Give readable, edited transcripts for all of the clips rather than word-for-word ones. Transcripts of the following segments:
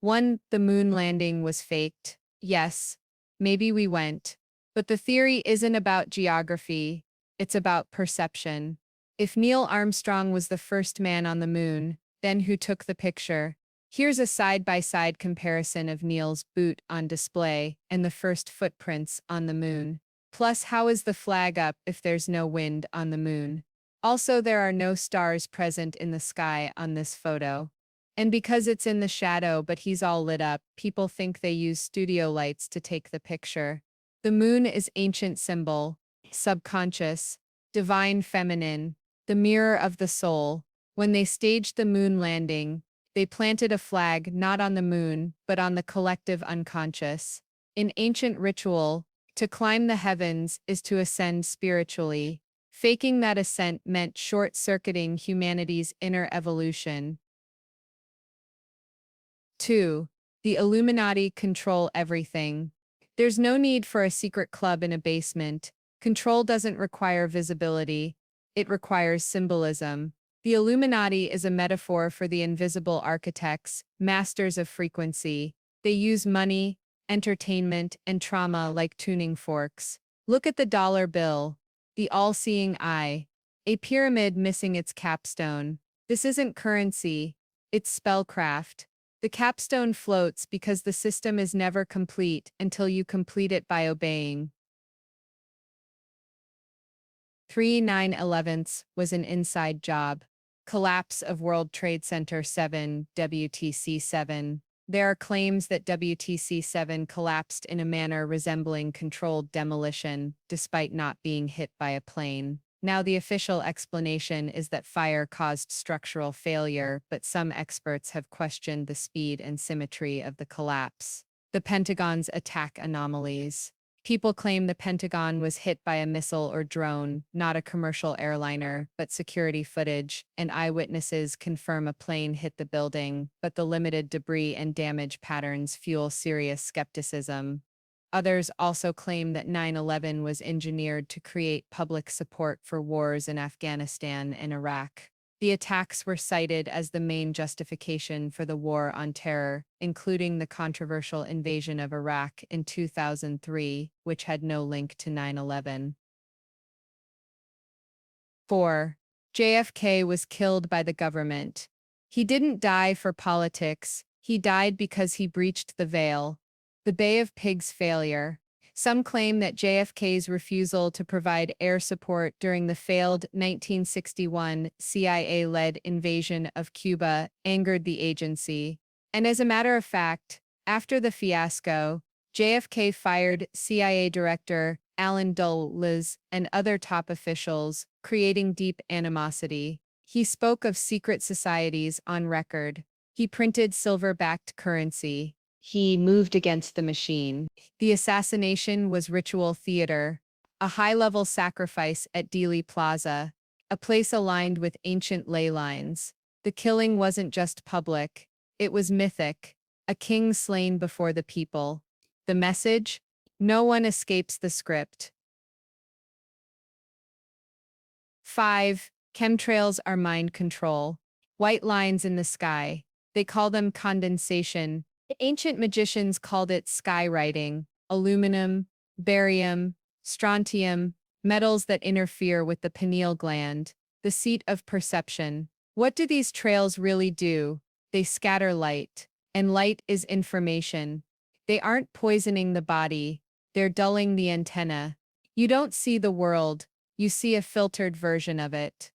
1. The moon landing was faked. Yes, maybe we went. But the theory isn't about geography, it's about perception. If Neil Armstrong was the first man on the moon, then who took the picture? Here's a side-by-side comparison of Neil's boot on display and the first footprints on the moon. Plus, how is the flag up if there's no wind on the moon? Also, there are no stars present in the sky on this photo. And because it's in the shadow but he's all lit up, people think they use studio lights to take the picture. The moon is ancient symbol, subconscious, divine feminine, the mirror of the soul. When they staged the moon landing, they planted a flag not on the moon, but on the collective unconscious. In ancient ritual, to climb the heavens is to ascend spiritually. Faking that ascent meant short-circuiting humanity's inner evolution. 2. The Illuminati control everything. There's no need for a secret club in a basement. Control doesn't require visibility, it requires symbolism. The Illuminati is a metaphor for the invisible architects, masters of frequency. They use money, entertainment, and trauma like tuning forks. Look at the dollar bill, the all-seeing eye, a pyramid missing its capstone. This isn't currency, it's spellcraft. The capstone floats because the system is never complete until you complete it by obeying. 3. 9/11 was an inside job. Collapse of World Trade Center 7, WTC 7. There are claims that WTC 7 collapsed in a manner resembling controlled demolition, despite not being hit by a plane. Now, the official explanation is that fire caused structural failure, but some experts have questioned the speed and symmetry of the collapse. The Pentagon's attack anomalies. People claim the Pentagon was hit by a missile or drone, not a commercial airliner, but security footage, and eyewitnesses confirm a plane hit the building, but the limited debris and damage patterns fuel serious skepticism. Others also claim that 9/11 was engineered to create public support for wars in Afghanistan and Iraq. The attacks were cited as the main justification for the war on terror, including the controversial invasion of Iraq in 2003, which had no link to 9/11. 4. JFK was killed by the government. He didn't die for politics, he died because he breached the veil. The Bay of Pigs failure. Some claim that JFK's refusal to provide air support during the failed 1961 CIA-led invasion of Cuba angered the agency. And as a matter of fact, after the fiasco, JFK fired CIA Director Alan Dulles and other top officials, creating deep animosity. He spoke of secret societies on record. He printed silver-backed currency. He moved against the machine. The assassination was ritual theater, a high-level sacrifice at Dealey Plaza, a place aligned with ancient ley lines. The killing wasn't just public, it was mythic, a king slain before the people. The message? No one escapes the script. 5. Chemtrails are mind control. White lines in the sky. They call them condensation. Ancient magicians called it skywriting. Aluminum, barium, strontium, metals that interfere with the pineal gland, the seat of perception. What do these trails really do? They scatter light, and light is information. They aren't poisoning the body, they're dulling the antenna. You don't see the world, you see a filtered version of it.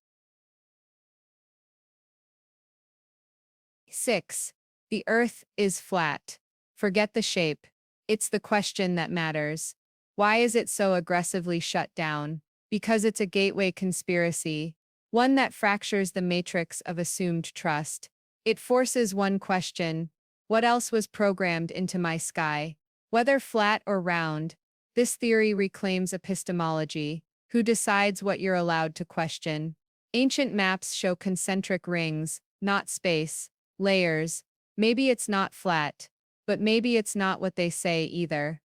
6. The Earth is flat. Forget the shape. It's the question that matters. Why is it so aggressively shut down? Because it's a gateway conspiracy, one that fractures the matrix of assumed trust. It forces one question: what else was programmed into my sky? Whether flat or round, this theory reclaims epistemology. Who decides what you're allowed to question? Ancient maps show concentric rings, not space, layers. Maybe it's not flat, but maybe it's not what they say either.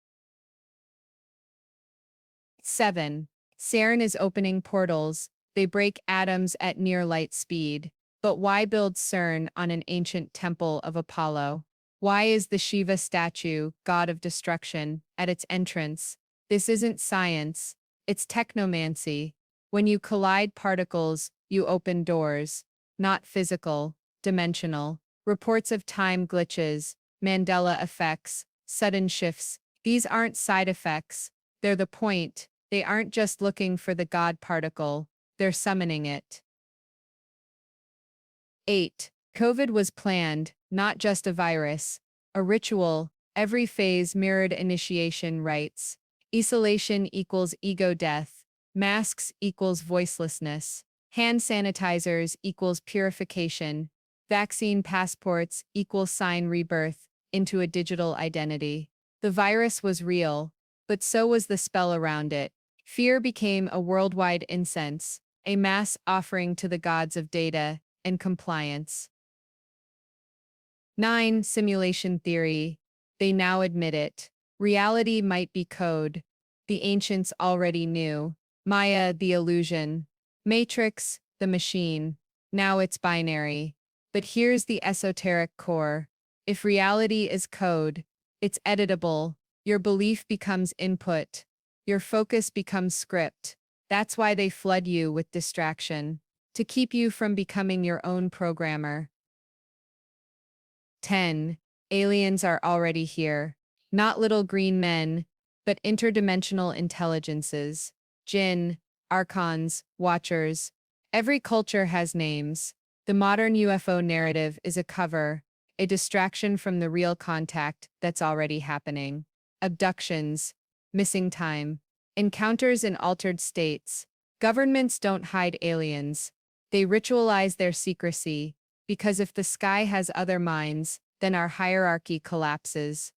7. CERN is opening portals. They break atoms at near light speed. But why build CERN on an ancient temple of Apollo? Why is the Shiva statue, god of destruction, at its entrance? This isn't science, it's technomancy. When you collide particles, you open doors. Not physical, dimensional. Reports of time glitches, Mandela effects, sudden shifts. These aren't side effects, they're the point. They aren't just looking for the God particle, they're summoning it. 8. COVID was planned, not just a virus. A ritual, every phase mirrored initiation rites. Isolation equals ego death. Masks equals voicelessness. Hand sanitizers equals purification. Vaccine passports equals sign rebirth into a digital identity. The virus was real, but so was the spell around it. Fear became a worldwide incense, a mass offering to the gods of data and compliance. 9. Simulation theory. They now admit it. Reality might be code. The ancients already knew. Maya, the illusion. Matrix, the machine. Now it's binary. But here's the esoteric core. If reality is code, it's editable. Your belief becomes input. Your focus becomes script. That's why they flood you with distraction, to keep you from becoming your own programmer. 10. Aliens are already here. Not little green men, but interdimensional intelligences. Jinn, archons, watchers. Every culture has names. The modern UFO narrative is a cover, a distraction from the real contact that's already happening. Abductions, missing time, encounters in altered states. Governments don't hide aliens. They ritualize their secrecy, because if the sky has other minds, then our hierarchy collapses.